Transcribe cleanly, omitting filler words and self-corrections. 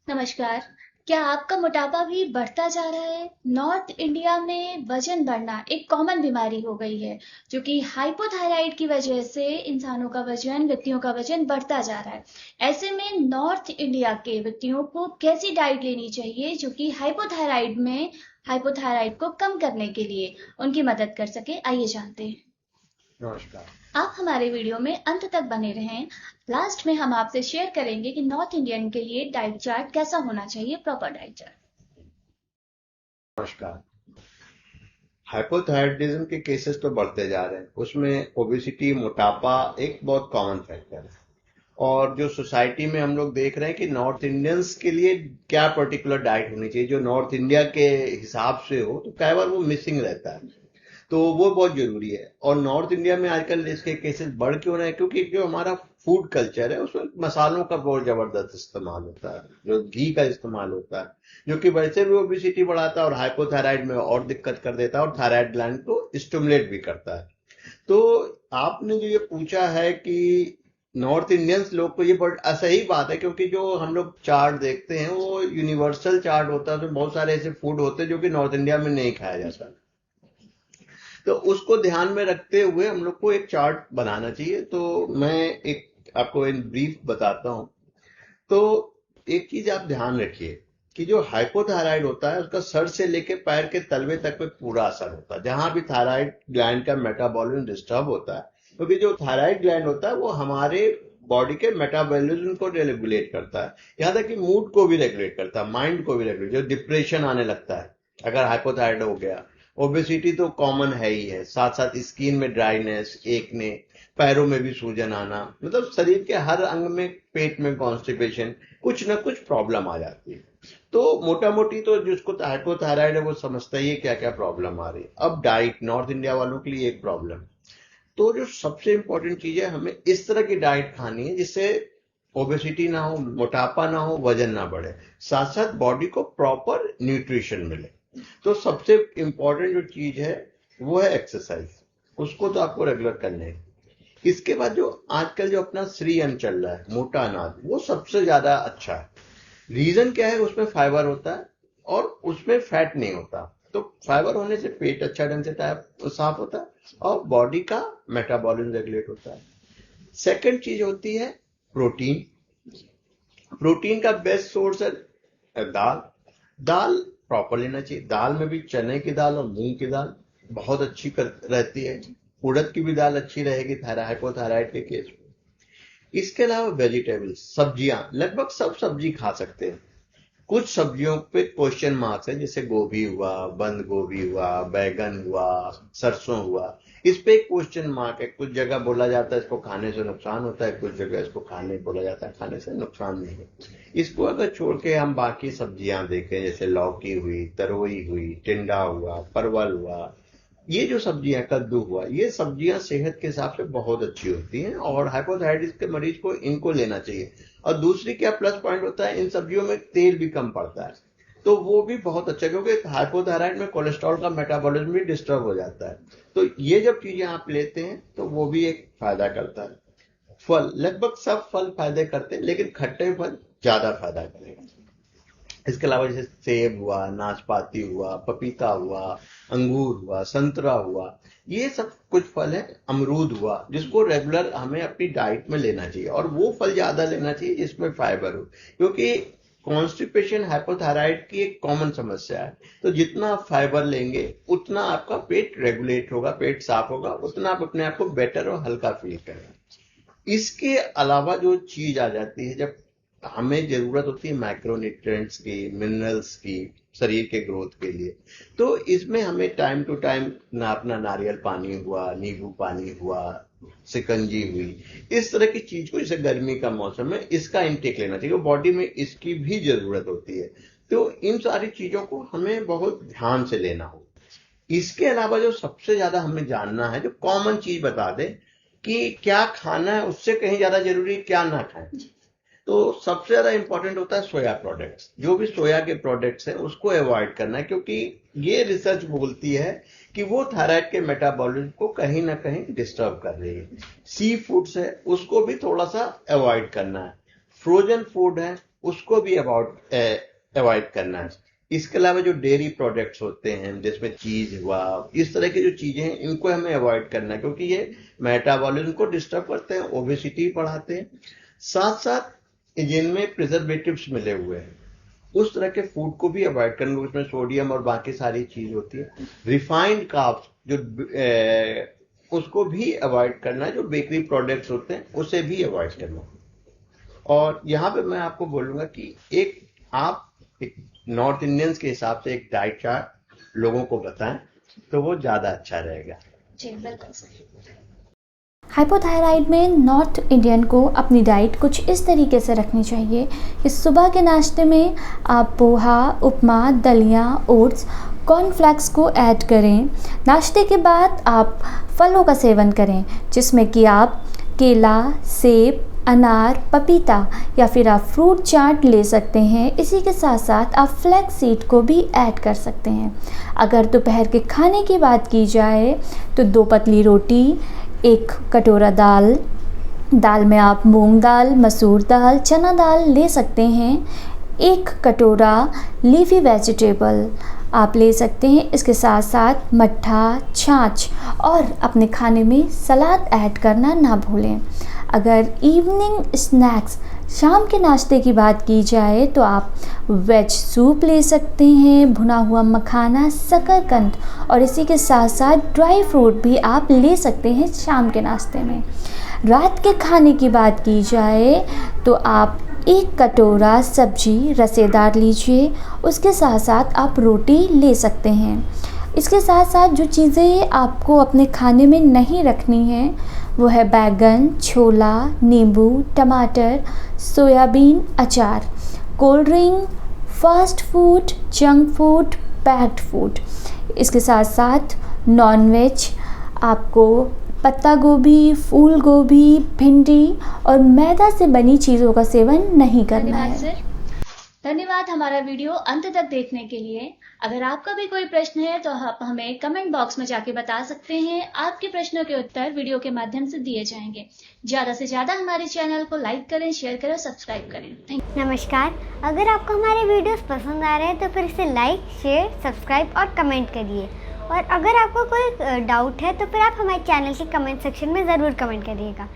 नमस्कार। क्या आपका मोटापा भी बढ़ता जा रहा है? नॉर्थ इंडिया में वजन बढ़ना एक कॉमन बीमारी हो गई है, जो कि हाइपोथायराइड की वजह से इंसानों का वजन, व्यक्तियों का वजन बढ़ता जा रहा है। ऐसे में नॉर्थ इंडिया के व्यक्तियों को कैसी डाइट लेनी चाहिए जो कि हाइपोथायराइड को कम करने के लिए उनकी मदद कर सके? आइए जानते हैं। नमस्कार। आप हमारे वीडियो में अंत तक बने रहें। लास्ट में हम आपसे शेयर करेंगे कि नॉर्थ इंडियन के लिए डाइट चार्ट कैसा होना चाहिए, प्रॉपर डाइट चार्ट। नमस्कार। हाइपोथायराइडिज्म के केसेस तो बढ़ते जा रहे हैं, उसमें ओबेसिटी, मोटापा एक बहुत कॉमन फैक्टर है। और जो सोसाइटी में हम लोग देख रहे हैं कि नॉर्थ इंडियंस के लिए क्या पर्टिकुलर डाइट होनी चाहिए जो नॉर्थ इंडिया के हिसाब से हो, तो कई बार वो मिसिंग रहता है। तो वो बहुत जरूरी है। और नॉर्थ इंडिया में आजकल इसके केसेस बढ़ क्यों रहे हैं? क्योंकि जो हमारा फूड कल्चर है उसमें मसालों का बहुत जबरदस्त इस्तेमाल होता है, जो घी का इस्तेमाल होता है, जो कि वैसे भी ओबेसिटी बढ़ाता है और हाइपोथायराइड में और दिक्कत कर देता है और थायराइड ग्लैंड को स्टिमुलेट भी करता है। तो आपने जो ये पूछा है कि नॉर्थ इंडियंस लोग को, ये बड़ा सही बात है, क्योंकि जो हम लोग चार्ट देखते हैं वो यूनिवर्सल चार्ट होता है। तो बहुत सारे ऐसे फूड होते हैं जो कि नॉर्थ इंडिया में नहीं खाया जाता, तो उसको ध्यान में रखते हुए हम लोग को एक चार्ट बनाना चाहिए। तो मैं एक आपको इन ब्रीफ बताता हूँ। तो एक चीज आप ध्यान रखिए कि जो हाइपोथायराइड होता है उसका सर से लेके पैर के तलवे तक पे पूरा असर होता है, जहां भी थायराइड ग्लैंड का मेटाबॉलिज्म डिस्टर्ब होता है। क्योंकि जो थायराइड ग्लैंड होता है वो हमारे बॉडी के मेटाबॉलिज्म को रेगुलेट करता है, यहाँ तक कि मूड को भी रेगुलेट करता है, माइंड को भी रेगुलेट, जो डिप्रेशन आने लगता है अगर हाइपोथायराइड हो गया। ओबेसिटी तो कॉमन है ही है, साथ साथ स्किन में ड्राइनेस, एकने, पैरों में भी सूजन आना, मतलब शरीर के हर अंग में, पेट में कॉन्स्टिपेशन, कुछ ना कुछ प्रॉब्लम आ जाती है। तो मोटा मोटी तो जिसको हाइपोथायराइड है वो समझता ही है क्या क्या प्रॉब्लम आ रही है। अब डाइट नॉर्थ इंडिया वालों के लिए एक प्रॉब्लम। तो जो सबसे इंपॉर्टेंट चीज है, हमें इस तरह की डाइट खानी है जिससे ओबेसिटी ना हो, मोटापा ना हो, वजन ना बढ़े, साथ साथ बॉडी को प्रॉपर न्यूट्रिशन मिले। तो सबसे इंपॉर्टेंट जो चीज है वो है एक्सरसाइज। उसको तो आपको रेगुलर करना है। इसके बाद जो आजकल जो अपना श्री अन्न चल रहा है, मोटा अनाज, वो सबसे ज्यादा अच्छा है। रीजन क्या है? उसमें फाइबर होता है और उसमें फैट नहीं होता। तो फाइबर होने से पेट अच्छा ढंग से साफ होता है और बॉडी का मेटाबॉलिज्म रेगुलेट होता है। सेकंड चीज होती है प्रोटीन। प्रोटीन का बेस्ट सोर्स है दाल। दाल प्रॉपर लेना चाहिए। दाल में भी चने की दाल और मूंग की दाल बहुत अच्छी रहती है। उड़द की भी दाल अच्छी रहेगी हाइपोथायराइड के केस में। इसके अलावा वेजिटेबल्स, सब्जियां, लगभग सब सब्जी खा सकते हैं। कुछ सब्जियों पे क्वेश्चन मार्क्स है, जैसे गोभी हुआ, बंद गोभी हुआ, बैगन हुआ, सरसों हुआ। इस पे एक क्वेश्चन मार्क है। कुछ जगह बोला जाता है इसको खाने से नुकसान होता है, कुछ जगह इसको खाने बोला जाता है खाने से नुकसान नहीं है। इसको अगर छोड़ के हम बाकी सब्जियां देखें, जैसे लौकी हुई, तरोई हुई, टिंडा हुआ, परवल हुआ, ये जो सब्जियां, कद्दू हुआ, ये सब्जियां सेहत के हिसाब से बहुत अच्छी होती हैं और हाइपोथायराइटिस के मरीज को इनको लेना चाहिए। और दूसरी क्या प्लस पॉइंट होता है, इन सब्जियों में तेल भी कम पड़ता है, तो वो भी बहुत अच्छा, क्योंकि हाइपोथायराइड में कोलेस्ट्रॉल का मेटाबॉलिज्म भी डिस्टर्ब हो जाता है। तो ये जब चीजें आप लेते हैं तो वो भी एक फायदा करता है। फल, लगभग सब फल फायदे करते हैं, लेकिन खट्टे फल ज्यादा फायदा करेगा। इसके अलावा जैसे सेब हुआ, नाशपाती हुआ, पपीता हुआ, अंगूर हुआ, संतरा हुआ, ये सब कुछ फल है। अमरूद हुआ, जिसको रेगुलर हमें अपनी डाइट में लेना चाहिए और वो फल ज्यादा लेना चाहिए जिसमें फाइबर हो, क्योंकि कॉन्स्टिपेशन हाइपोथायराइड की एक कॉमन समस्या है। तो जितना आप फाइबर लेंगे उतना आपका पेट रेगुलेट होगा, पेट साफ होगा, उतना आप अपने आप को बेटर और हल्का फील करेंगे। इसके अलावा जो चीज आ जाती है, जब हमें जरूरत होती है माइक्रोन्यूट्रिएंट्स की, मिनरल्स की, शरीर के ग्रोथ के लिए, तो इसमें हमें टाइम टू टाइम ना अपना नारियल पानी हुआ, नींबू पानी हुआ, शिकंजी हुई, इस तरह की चीज को, जैसे गर्मी का मौसम है, इसका इंटेक लेना चाहिए। बॉडी में इसकी भी जरूरत होती है। तो इन सारी चीजों को हमें बहुत ध्यान से लेना होगा। इसके अलावा जो सबसे ज्यादा हमें जानना है, जो कॉमन चीज बता दे कि क्या खाना है, उससे कहीं ज्यादा जरूरी क्या ना खाएं। तो सबसे ज्यादा इंपॉर्टेंट होता है सोया प्रोडक्ट्स। जो भी सोया के प्रोडक्ट्स हैं उसको अवॉइड करना है, क्योंकि ये रिसर्च बोलती है कि वो थायराइड के मेटाबॉलिज्म को कहीं ना कहीं डिस्टर्ब कर रही है। सी फूड्स है, उसको भी थोड़ा सा अवॉइड करना है। फ्रोजन फूड है, उसको भी अवॉइड करना है। इसके अलावा जो डेयरी प्रोडक्ट्स होते हैं जिसमें चीज हुआ, इस तरह की जो चीजें हैं इनको हमें अवॉइड करना है, क्योंकि ये मेटाबॉलिज्म को डिस्टर्ब करते हैं, ओबेसिटी बढ़ाते हैं। साथ साथ जिनमें प्रिजर्वेटिव्स मिले हुए हैं उस तरह के फूड को भी अवॉइड करना, उसमें सोडियम और बाकी सारी चीज होती है। रिफाइंड कार्ब्स जो उसको भी अवॉइड करना है, जो बेकरी प्रोडक्ट्स होते हैं उसे भी अवॉइड करना है। और यहाँ पे मैं आपको बोलूंगा कि आप एक नॉर्थ इंडियंस के हिसाब से एक डाइट चार्ट लोगों को बताएं तो वो ज्यादा अच्छा रहेगा। जी बिल्कुल सही। हाइपोथायराइड में नॉर्थ इंडियन को अपनी डाइट कुछ इस तरीके से रखनी चाहिए कि सुबह के नाश्ते में आप पोहा, उपमा, दलिया, ओट्स, कॉर्नफ्लेक्स को ऐड करें। नाश्ते के बाद आप फलों का सेवन करें, जिसमें कि आप केला, सेब, अनार, पपीता या फिर आप फ्रूट चाट ले सकते हैं। इसी के साथ साथ आप फ्लैक्स सीड को भी ऐड कर सकते हैं। अगर दोपहर के खाने की बात की जाए तो 2 पतली रोटी, 1 कटोरा दाल में आप मूंग दाल, मसूर दाल, चना दाल ले सकते हैं। 1 कटोरा लीफी वेजिटेबल आप ले सकते हैं। इसके साथ साथ मट्ठा, छाछ और अपने खाने में सलाद ऐड करना ना भूलें। अगर इवनिंग स्नैक्स शाम के नाश्ते की बात की जाए तो आप वेज सूप ले सकते हैं, भुना हुआ मखाना, शकरकंद और इसी के साथ साथ ड्राई फ्रूट भी आप ले सकते हैं शाम के नाश्ते में। रात के खाने की बात की जाए तो आप 1 कटोरा सब्जी रसेदार लीजिए, उसके साथ साथ आप रोटी ले सकते हैं। इसके साथ साथ जो चीज़ें आपको अपने खाने में नहीं रखनी है वो है बैगन, छोला, नींबू, टमाटर, सोयाबीन, अचार, cold drink, fast food, junk food, packed food. इसके साथ साथ नॉनवेज आपको पत्ता गोभी, फूल गोभी, भिंडी और मैदा से बनी चीज़ों का सेवन नहीं करना है। धन्यवाद सर। धन्यवाद हमारा वीडियो अंत तक देखने के लिए। अगर आपका भी कोई प्रश्न है तो आप हमें कमेंट बॉक्स में जाके बता सकते हैं। आपके प्रश्नों के उत्तर वीडियो के माध्यम से दिए जाएंगे। ज्यादा से ज्यादा हमारे चैनल को लाइक करें, शेयर करें और सब्सक्राइब करें। नमस्कार, अगर आपको हमारे वीडियोस पसंद आ रहे हैं तो फिर इसे लाइक, शेयर, सब्सक्राइब और कमेंट करिए। और अगर आपको कोई डाउट है तो फिर आप हमारे चैनल के कमेंट सेक्शन में ज़रूर कमेंट करिएगा।